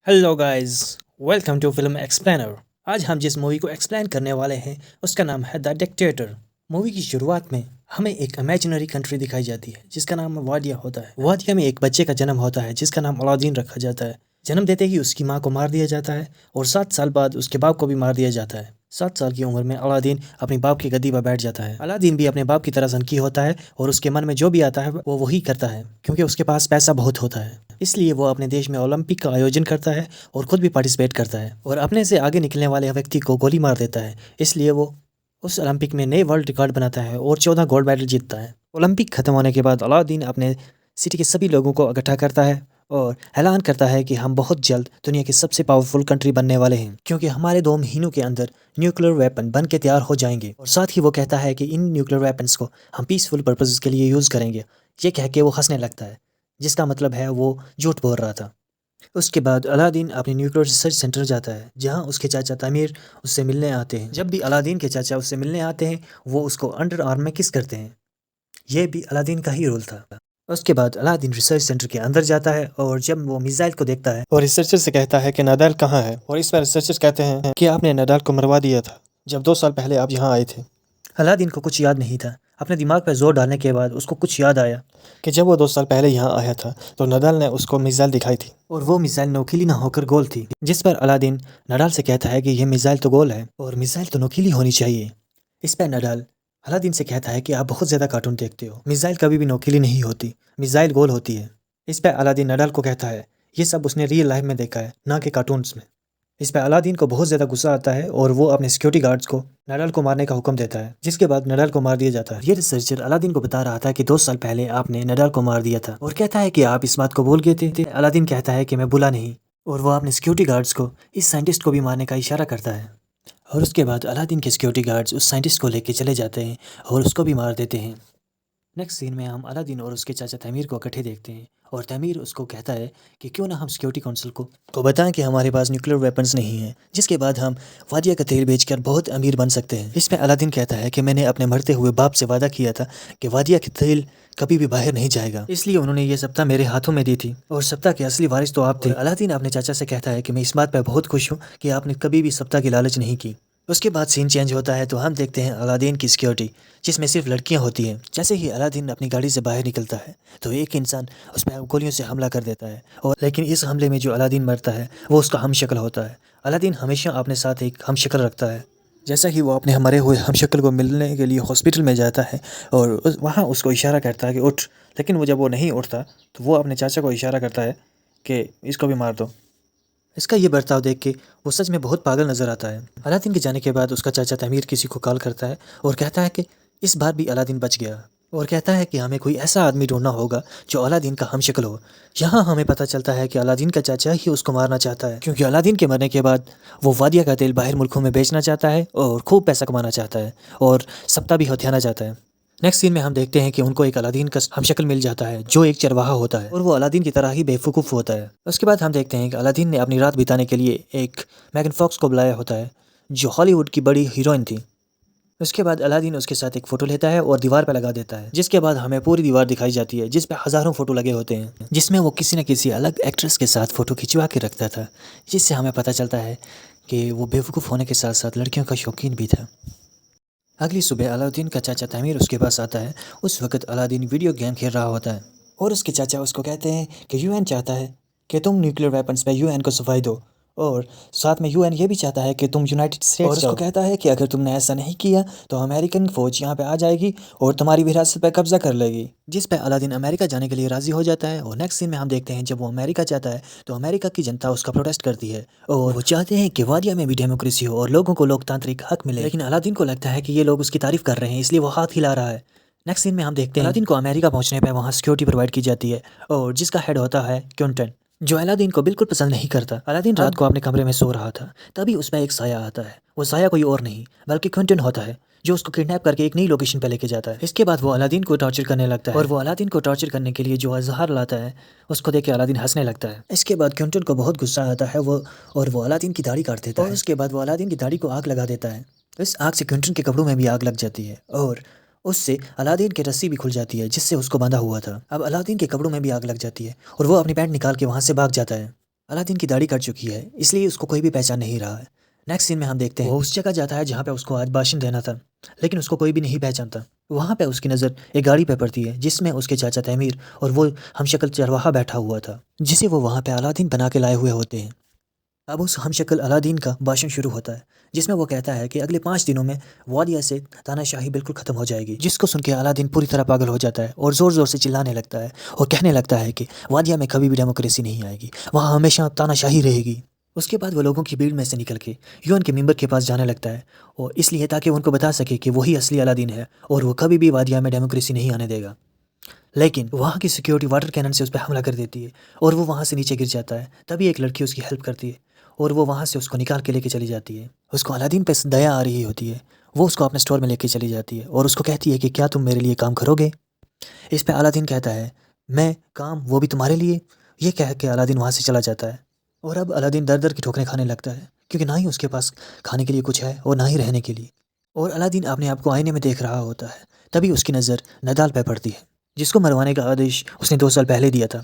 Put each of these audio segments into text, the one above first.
Hello guys, welcome to film explainer. आज हम जिस मूवी को एक्सप्लेन करने वाले हैं उसका नाम है द डिक्टेटर। मूवी की शुरुआत में हमें एक इमेजिनरी कंट्री दिखाई जाती है जिसका नाम वादिया होता है। वादिया में एक बच्चे का जन्म होता है जिसका नाम अलादीन रखा जाता है। जन्म देते ही उसकी माँ को मार दिया जाता है और 7 साल बाद उसके बाप को भी मार दिया जाता है। 7 साल की उम्र में अलादीन अपने बाप की गद्दी पर बैठ जाता है। अलादीन भी अपने बाप की तरह सनकी होता है और उसके मन में जो भी आता है वो वही करता है क्योंकि उसके पास पैसा बहुत होता है। इसलिए वो अपने देश में ओलंपिक का आयोजन करता है और खुद भी पार्टिसिपेट करता है और अपने से आगे निकलने वाले व्यक्ति को गोली मार देता है। इसलिए वो उस ओलंपिक में नए वर्ल्ड रिकॉर्ड बनाता है और 14 गोल्ड मेडल जीतता है। ओलंपिक खत्म होने के बाद अलाउद्दीन अपने सिटी के सभी लोगों को इकट्ठा करता है और ऐलान करता है कि हम बहुत जल्द दुनिया की सबसे पावरफुल कंट्री बनने वाले हैं क्योंकि हमारे 2 महीनों के अंदर न्यूक्लियर वेपन बन के तैयार हो जाएंगे। और साथ ही वो कहता है कि इन न्यूक्लियर वेपन्स को हम पीसफुल पर्पसेस के लिए यूज़ करेंगे। ये कह के वो हंसने लगता है जिसका मतलब है वो झूठ बोल रहा था। उसके बाद अलादीन अपने न्यूक्लियर रिसर्च सेंटर जाता है जहां उसके चाचा तमीर उससे मिलने आते हैं। जब भी अलादीन के चाचा उससे मिलने आते हैं वो उसको अंडर आर्म में किस करते हैं। यह भी अलादीन का ही रोल था। उसके बाद अलादीन रिसर्च सेंटर के अंदर जाता है और जब वो मिसाइल को देखता है और रिसर्चर से कहता है कि नदाल कहाँ है, और इस पर रिसर्चर कहते हैं कि आपने नदाल को मरवा दिया था जब 2 साल पहले आप यहाँ आए थे। अलादीन को कुछ याद नहीं था। अपने दिमाग पर जोर डालने के बाद उसको कुछ याद आया कि जब वो 2 साल पहले यहाँ आया था तो नडाल ने उसको मिसाइल दिखाई थी और वो मिसाइल नोकीली ना होकर गोल थी। जिस पर अलादीन नडाल से कहता है कि यह मिसाइल तो गोल है और मिसाइल तो नोकीली होनी चाहिए। इस पर नडाल अलादीन से कहता है कि आप बहुत ज़्यादा कार्टून देखते हो, मिसाइल कभी भी नोकीली नहीं होती, मिसाइल गोल होती है। इस पर अलादीन नडाल को कहता है ये सब उसने रियल लाइफ में देखा है, ना कि कार्टून्स में। इस पर अलादीन को बहुत ज़्यादा गुस्सा आता है और वो अपने सिक्योरिटी गार्ड्स को नडाल को मारने का हुक्म देता है, जिसके बाद नडाल को मार दिया जाता है। ये रिसर्चर अलादीन को बता रहा था कि 2 साल पहले आपने नडाल को मार दिया था और कहता है कि आप इस बात को भूल गए थे। अलादीन कहता है कि मैं भूला नहीं और वो अपने सिक्योरिटी गार्ड्स को इस साइंटिस्ट को भी मारने का इशारा करता है। और उसके बाद अलादीन के सिक्योरिटी गार्ड्स उस साइंटिस्ट को लेके चले जाते हैं और उसको भी मार देते हैं। नेक्स्ट सीन में हम अलादीन और उसके चाचा तमीर को इकट्ठे देखते हैं और तमीर उसको कहता है कि क्यों ना हम सिक्योरिटी काउंसिल को बताएं कि हमारे पास न्यूक्लियर वेपन्स नहीं हैं, जिसके बाद हम वादिया का तेल बेचकर बहुत अमीर बन सकते हैं। इसमें अलादीन कहता है कि मैंने अपने मरते हुए बाप से वादा किया था कि वादिया का तेल कभी भी बाहर नहीं जाएगा, इसलिए उन्होंने ये सप्ताह मेरे हाथों में दी थी और सप्ताह के असली वारिस तो आप थे। अलादीन अपने चाचा से कहता है कि मैं इस बात पर बहुत खुश हूँ कि आपने कभी भी सप्ताह की लालच नहीं की। उसके बाद सीन चेंज होता है तो हम देखते हैं अलादीन की सिक्योरिटी जिसमें सिर्फ लड़कियां होती हैं। जैसे ही अलादीन अपनी गाड़ी से बाहर निकलता है तो एक इंसान उस पर गोलियों से हमला कर देता है, और लेकिन इस हमले में जो अलादीन मरता है वो उसका हमशक्ल होता है। अलादीन हमेशा अपने साथ एक हमशक्ल रखता है। जैसा कि वो अपने मरे हुए हमशक्ल को मिलने के लिए हॉस्पिटल में जाता है और वहाँ उसको इशारा करता है कि उठ, लेकिन वो जब वो नहीं उठता तो वो अपने चाचा को इशारा करता है कि इसको भी मार दो। इसका ये बर्ताव देख के वो सच में बहुत पागल नजर आता है। अलादीन के जाने के बाद उसका चाचा तमीर किसी को कॉल करता है और कहता है कि इस बार भी अलादीन बच गया, और कहता है कि हमें कोई ऐसा आदमी ढूंढना होगा जो अलादीन का हमशक्ल हो। यहाँ हमें पता चलता है कि अलादीन का चाचा ही उसको मारना चाहता है क्योंकि अलादीन के मरने के बाद वो वादिया का तेल बाहर मुल्कों में बेचना चाहता है और खूब पैसा कमाना चाहता है और सप्ताह भी हथियाना चाहता है। नेक्स्ट सीन में हम देखते हैं कि उनको एक अलादीन का हमशक्ल मिल जाता है जो एक चरवाहा होता है और वो अलादीन की तरह ही बेवकूफ़ होता है। उसके बाद हम देखते हैं कि अलादीन ने अपनी रात बिताने के लिए एक मैगन फॉक्स को बुलाया होता है जो हॉलीवुड की बड़ी हीरोइन थी। उसके बाद अलादीन उसके साथ एक फ़ोटो लेता है और दीवार पर लगा देता है, जिसके बाद हमें पूरी दीवार दिखाई जाती है जिस पे हज़ारों फ़ोटो लगे होते हैं, जिसमें वो किसी न किसी अलग एक्ट्रेस के साथ फ़ोटो खिंचवा के रखता था, जिससे हमें पता चलता है कि वो बेवकूफ़ होने के साथ साथ लड़कियों का शौकीन भी था। अगली सुबह अलाउद्दीन का चाचा तमीर उसके पास आता है। उस वक्त अलादीन वीडियो गेम खेल रहा होता है और उसके चाचा उसको कहते हैं कि यूएन चाहता है कि तुम न्यूक्लियर वेपन्स पे यूएन को सफाई दो, और साथ में यूएन ये भी चाहता है कि तुम यूनाइटेड स्टेट्स, और उसको कहता है कि अगर तुमने ऐसा नहीं किया तो अमेरिकन फ़ौज यहाँ पे आ जाएगी और तुम्हारी विरासत पे कब्जा कर लेगी। जिस पे अलादीन अमेरिका जाने के लिए राज़ी हो जाता है। और नेक्स्ट सीन में हम देखते हैं जब वो अमेरिका जाता है तो अमेरिका की जनता उसका प्रोटेस्ट करती है और वो चाहते हैं कि वादिया में भी डेमोक्रेसी हो और लोगों को लोकतांत्रिक हक मिले, लेकिन अलादीन को लगता है कि ये लोग उसकी तारीफ कर रहे हैं इसलिए वो हाथ हिला रहा है। नेक्स्ट सीन में हम देखते हैं अलादीन को अमेरिका पहुंचने पर वहाँ सिक्योरिटी प्रोवाइड की जाती है और जिसका हेड होता है क्विंटन, जो अलादीन को बिल्कुल पसंद नहीं करता। अलादीन रात को अपने कमरे में सो रहा था, तभी उसमें एक साया आता है। वो साया कोई और नहीं बल्कि क्विंटन होता है जो उसको किडनैप करके एक नई लोकेशन पे लेके जाता है। इसके बाद वो अलादीन को टॉर्चर करने लगता है और वो अलादीन को टॉर्चर करने के लिए जो अजहर लाता है उसको देख के अलादीन हंसने लगता है। इसके बाद क्विंटन को बहुत गुस्सा आता है और वो अलादीन की दाढ़ी काट देता है। उसके बाद वो अलादीन की दाढ़ी को आग लगा देता है। इस आग से क्विंटन के कपड़ों में भी आग लग जाती है और उससे अलादीन की रस्सी भी खुल जाती है जिससे उसको बांधा हुआ था। अब अलादीन के कपड़ों में भी आग लग जाती है और वो अपनी पैंट निकाल के वहाँ से भाग जाता है। अलादीन की दाढ़ी कट चुकी है, इसलिए उसको कोई भी पहचान नहीं रहा है। नेक्स्ट सीन में हम देखते हैं वो उस जगह जाता है जहाँ पे उसको आज भाषण देना था, लेकिन उसको कोई भी नहीं पहचानता। वहाँ पे उसकी नज़र एक गाड़ी पे पड़ती है जिसमें उसके चाचा तैमीर और वो हमशक्ल चरवाहा बैठा हुआ था, जिसे वो वहाँ पे अलादीन बना के लाए हुए होते हैं। अब उस हमशक्ल अलादीन का भाषण शुरू होता है, जिसमें वो कहता है कि अगले 5 दिनों में वादिया से तानाशाही बिल्कुल ख़त्म हो जाएगी। जिसको सुन के अलादीन पूरी तरह पागल हो जाता है और ज़ोर ज़ोर से चिल्लाने लगता है और कहने लगता है कि वादिया में कभी भी डेमोक्रेसी नहीं आएगी, वहाँ हमेशा तानाशाही रहेगी। उसके बाद वो लोगों की भीड़ में से निकल के यूएन के मेंबर के पास जाने लगता है, और इसलिए ताकि उनको बता सके कि वही असली अलादीन है और वो कभी भी वादिया में डेमोक्रेसी नहीं आने देगा। लेकिन वहाँ की सिक्योरिटी वाटर कैनन से उस पर हमला कर देती है और वो वहाँ से नीचे गिर जाता है। तभी एक लड़की उसकी हेल्प करती है और वो वहाँ से उसको निकाल के लेके चली जाती है। उसको अलादीन पे दया आ रही होती है, वो उसको अपने स्टोर में लेके चली जाती है और उसको कहती है कि क्या तुम मेरे लिए काम करोगे। इस पे अलादीन कहता है, मैं काम, वो भी तुम्हारे लिए। ये कह के अलादीन वहाँ से चला जाता है। और अब अलादीन दर दर की ठोकरें खाने लगता है, क्योंकि ना ही उसके पास खाने के लिए कुछ है और ना ही रहने के लिए। और अलादीन अपने आप को आईने में देख रहा होता है, तभी उसकी नज़र नदाल पे पड़ती है, जिसको मरवाने का आदेश उसने 2 साल पहले दिया था।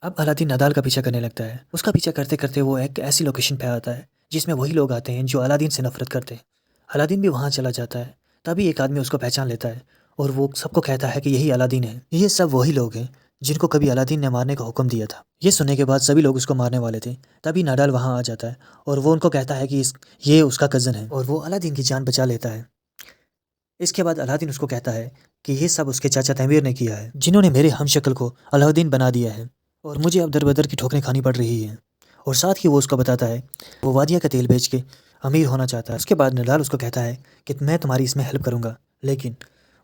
अब अलादीन नदाल का पीछा करने लगता है। उसका पीछा करते करते वो एक ऐसी लोकेशन पे आता है जिसमें वही लोग आते हैं जो अलादीन से नफरत करते हैं। अलादीन भी वहाँ चला जाता है। तभी एक आदमी उसको पहचान लेता है और वो सबको कहता है कि यही अलादीन है। ये सब वही लोग हैं जिनको कभी अलादीन ने मारने का हुक्म दिया था। ये सुनने के बाद सभी लोग उसको मारने वाले थे। तभी नाडाल वहाँ आ जाता है और वो उनको कहता है कि ये उसका कज़न है और वो अलादीन की जान बचा लेता है। इसके बाद अलादीन उसको कहता है कि ये सब उसके चाचा तैमीर ने किया है, जिन्होंने मेरे हमशक्ल को अलाउद्दीन बना दिया है और मुझे अब दर बदर की ठोकरें खानी पड़ रही हैं। और साथ ही वो उसको बताता है वो वादिया का तेल बेच के अमीर होना चाहता है। उसके बाद नडाल उसको कहता है कि मैं तुम्हारी इसमें हेल्प करूँगा, लेकिन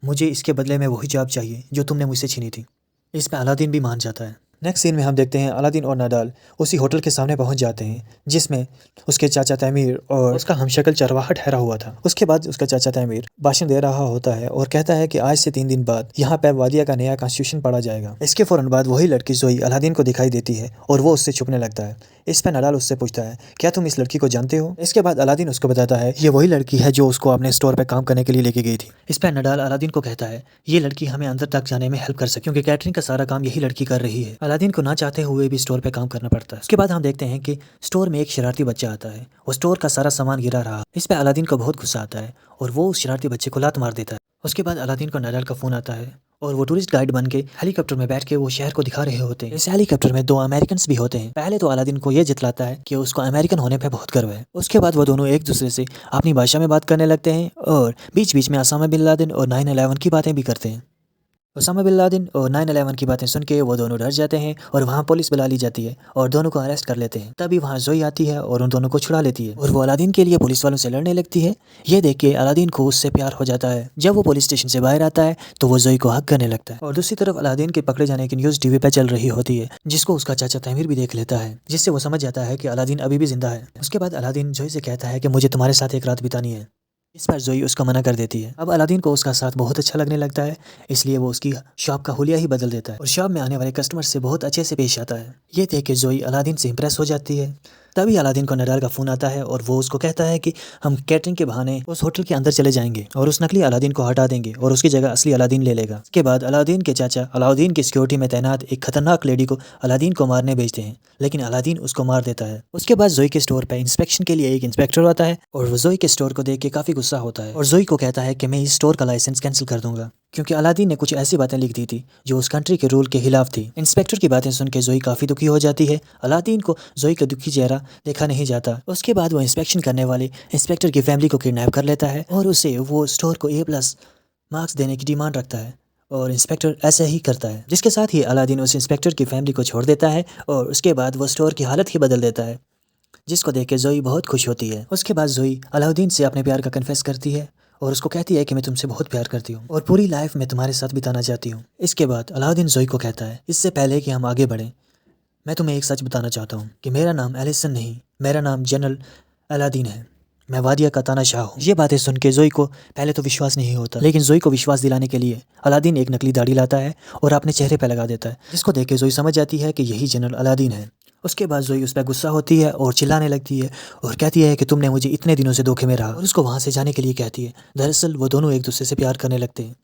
मुझे इसके बदले में वही जॉब चाहिए जो तुमने मुझसे छीनी थी। इस पे अलादीन भी मान जाता है। नेक्स्ट सीन में हम देखते हैं अलादीन और नडाल उसी होटल के सामने पहुंच जाते हैं जिसमें उसके चाचा तैमीर और उसका हमशक्ल चरवाहा ठहरा हुआ था। उसके बाद उसका चाचा तैमीर भाषण दे रहा होता है और कहता है कि आज से 3 दिन बाद यहाँ पे वादिया का नया कॉन्स्टिट्यूशन पढ़ा जाएगा। इसके फौरन बाद वही लड़की जोई अलादीन को दिखाई देती है और वो उससे छुपने लगता है। इस पर नडाल उससे पूछता है, क्या तुम इस लड़की को जानते हो? इसके बाद अलादीन उसको बताता है ये वही लड़की है जो उसको अपने स्टोर पे काम करने के लिए लेके गई थी। इस पर नडाल अलादीन को कहता है ये लड़की हमें अंदर तक जाने में हेल्प कर सके, क्योंकि कैटरिंग का सारा काम यही लड़की कर रही है। अलादीन को ना चाहते हुए भी स्टोर पे काम करना पड़ता है। उसके बाद हम देखते हैं कि स्टोर में एक शरारती बच्चा आता है, वो स्टोर का सारा सामान गिरा रहा। इस पे अलादीन को बहुत गुस्सा आता है और वो उस शरारती बच्चे को लात मार देता है। उसके बाद अलादीन को नडाल का फ़ोन आता है और वो टूरिस्ट गाइड बन के हेलीकॉप्टर में बैठ के वो शहर को दिखा रहे होते हैं। इस हेलीकॉप्टर में 2 अमेरिकन भी होते हैं। पहले तो अलादीन को ये जितलाता है कि उसको अमेरिकन होने पे बहुत गर्व है। उसके बाद वो दोनों एक दूसरे से अपनी भाषा में बात करने लगते हैं और बीच बीच में ओसामा बिन लादेन और 9/11 की बातें भी करते हैं। ओसामा बिन लादेन और 9/11 की बातें सुन के वो दोनों डर जाते हैं और वहाँ पुलिस बुला ली जाती है और दोनों को अरेस्ट कर लेते हैं। तभी वहाँ जोई आती है और उन दोनों को छुड़ा लेती है और वो अलादीन के लिए पुलिस वालों से लड़ने लगती है। ये देख के अलादीन को उससे प्यार हो जाता है। जब वो पुलिस स्टेशन से बाहर आता है तो वो जोई को हक करने लगता है और दूसरी तरफ अलादीन के पकड़े जाने की न्यूज़ टीवी पे चल रही होती है, जिसको उसका चाचा तैमीर भी देख लेता है, जिससे वो समझ जाता है कि अलादीन अभी भी जिंदा है। उसके बाद अलादीन जोई से कहता है कि मुझे तुम्हारे साथ एक रात बितानी है। इस पर जोई उसका मना कर देती है। अब अलादीन को उसका साथ बहुत अच्छा लगने लगता है, इसलिए वो उसकी शॉप का हुलिया ही बदल देता है और शॉप में आने वाले कस्टमर से बहुत अच्छे से पेश आता है। ये देख के जोई अलादीन से इंप्रेस हो जाती है। तभी अलादीन को नडाल का फ़ोन आता है और वो उसको कहता है कि हम कैटरिंग के बहाने उस होटल के अंदर चले जाएंगे और उस नकली अलादीन को हटा देंगे और उसकी जगह असली अलादीन ले लेगा। इसके बाद अलादीन के चाचा अलाउद्दीन की सिक्योरिटी में तैनात एक खतरनाक लेडी को अलादीन को मारने भेजते हैं, लेकिन अलादीन उसको मार देता है। उसके बाद जोई के स्टोर पर इंस्पेक्शन के लिए एक इंस्पेक्टर आता है और वो जोई के स्टोर को देख के काफ़ी गुस्सा होता है और जोई को कहता है कि मैं इस स्टोर का लाइसेंस कैंसिल कर दूंगा, क्योंकि अलादीन ने कुछ ऐसी बातें लिख दी थी जो उस कंट्री के रूल के खिलाफ थी। इंस्पेक्टर की बातें सुन के जोई काफ़ी दुखी हो जाती है। अलादीन को जोई का दुखी चेहरा देखा नहीं जाता। उसके बाद वो इंस्पेक्शन करने वाले इंस्पेक्टर की फैमिली को किडनैप कर लेता है और उसे वो स्टोर को A+ मार्क्स देने की डिमांड रखता है और इंस्पेक्टर ऐसे ही करता है, जिसके साथ ही अलादीन उस इंस्पेक्टर की फैमिली को छोड़ देता है और उसके बाद वो स्टोर की हालत ही बदल देता है, जिसको देख के जोई बहुत खुश होती है। उसके बाद जोई अलाउद्दीन से अपने प्यार का कन्फेस करती है और उसको कहती है कि मैं तुमसे बहुत प्यार करती हूँ और पूरी लाइफ में तुम्हारे साथ बिताना चाहती हूँ। इसके बाद अलाउद्दीन जोई को कहता है, इससे पहले कि हम आगे बढ़ें, मैं तुम्हें एक सच बताना चाहता हूँ कि मेरा नाम एलिसन नहीं, मेरा नाम जनरल अलादीन है। मैं वादिया का तानाशाह हूँ। ये बातें सुन के जोई को पहले तो विश्वास नहीं होता, लेकिन जोई को विश्वास दिलाने के लिए अलादीन एक नकली दाढ़ी लाता है और अपने चेहरे पर लगा देता है, जिसको देख के जोई समझ जाती है कि यही जनरल अलादीन है। उसके बाद जोई उस पर गुस्सा होती है और चिल्लाने लगती है और कहती है कि तुमने मुझे इतने दिनों से धोखे में रहा, और उसको वहाँ से जाने के लिए कहती है। दरअसल वो दोनों एक दूसरे से प्यार करने लगते हैं।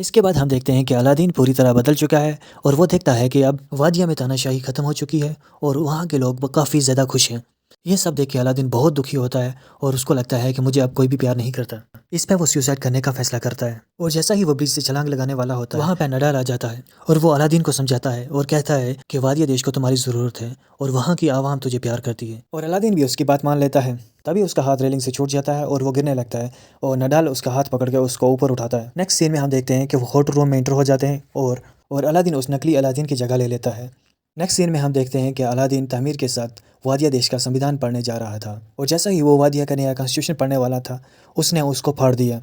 इसके बाद हम देखते हैं कि अलादीन पूरी तरह बदल चुका है और वो देखता है कि अब वादिया में तानाशाही ख़त्म हो चुकी है और वहाँ के लोग काफ़ी ज़्यादा खुश हैं। ये सब देख के अलादीन बहुत दुखी होता है और उसको लगता है कि मुझे अब कोई भी प्यार नहीं करता। इस पे वो सुसाइड करने का फैसला करता है और जैसा ही वो ब्रिज से छलांग लगाने वाला होता है वहाँ पे नडाल आ जाता है और वो अलादीन को समझाता है और कहता है कि वादिया देश को तुम्हारी ज़रूरत है और वहाँ की आवाम तुझे प्यार करती है। और अलादीन भी उसकी बात मान लेता है। तभी उसका हाथ रेलिंग से छूट जाता है और वो गिरने लगता है और नडाल उसका हाथ पकड़ के उसको ऊपर उठाता है। नेक्स्ट सीन में हम देखते हैं कि वो होटल रूम में एंटर हो जाते हैं और अलादीन उस नकली अलादीन की जगह ले लेता है। नेक्स्ट सीन में हम देखते हैं कि अलादीन तामीर के साथ वादिया देश का संविधान पढ़ने जा रहा था और जैसा ही वो वादिया का नया कॉन्स्टिट्यूशन पढ़ने वाला था उसने उसको फाड़ दिया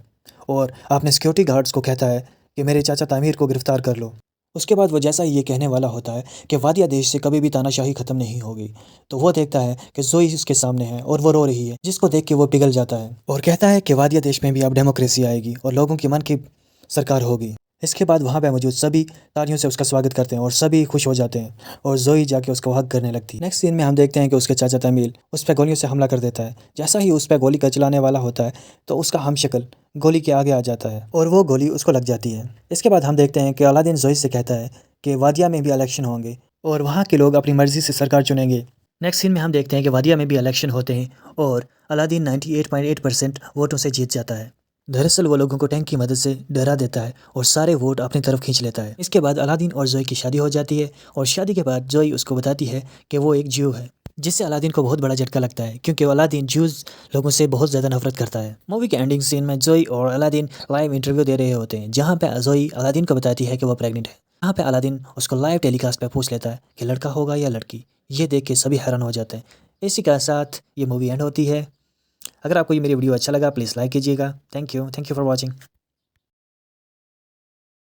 और अपने सिक्योरिटी गार्ड्स को कहता है कि मेरे चाचा तामीर को गिरफ्तार कर लो। उसके बाद वो जैसा ही ये कहने वाला होता है कि वादिया देश से कभी भी तानाशाही ख़त्म नहीं होगी तो वो देखता है कि जोई उसके सामने है और वो रो रही है, जिसको देख के वो पिघल जाता है और कहता है कि वादिया देश में भी अब डेमोक्रेसी आएगी और लोगों के मन की सरकार होगी। इसके बाद वहाँ पे मौजूद सभी तालियों से उसका स्वागत करते हैं और सभी खुश हो जाते हैं और जोई जाके उसको हक करने लगती है। नेक्स्ट सीन में हम देखते हैं कि उसके चाचा तमील उस पर गोलियों से हमला कर देता है। जैसा ही उस पर गोली का चलाने वाला होता है तो उसका हमशक्ल गोली के आगे आ जाता है और वो गोली उसको लग जाती है। इसके बाद हम देखते हैं कि अलादीन जोई से कहता है कि वादिया में भी इलेक्शन होंगे और वहाँ के लोग अपनी मर्जी से सरकार चुनेंगे। नेक्स्ट सीन में हम देखते हैं कि वादिया में भी इलेक्शन होते हैं और अलादीन 98.8% वोटों से जीत जाता है। दरअसल वो लोगों को टैंक की मदद से डरा देता है और सारे वोट अपनी तरफ खींच लेता है। इसके बाद अलादीन और जोई की शादी हो जाती है और शादी के बाद जोई उसको बताती है कि वो एक ज्यू है, जिससे अलादीन को बहुत बड़ा झटका लगता है क्योंकि अलादीन ज्यूज लोगों से बहुत ज़्यादा नफरत करता है। मूवी के एंडिंग सीन में जोई और अलादीन लाइव इंटरव्यू दे रहे होते हैं जहाँ पे जोई अलादीन को बताती है कि वो प्रेग्नेंट है। यहाँ पे अलादीन उसको लाइव टेलीकास्ट पे पूछ लेता है कि लड़का होगा या लड़की। ये देख के सभी हैरान हो जाते हैं। इसी के साथ ये मूवी एंड होती है। अगर आपको ये मेरी वीडियो अच्छा लगा प्लीज़ लाइक कीजिएगा। Thank you for watching.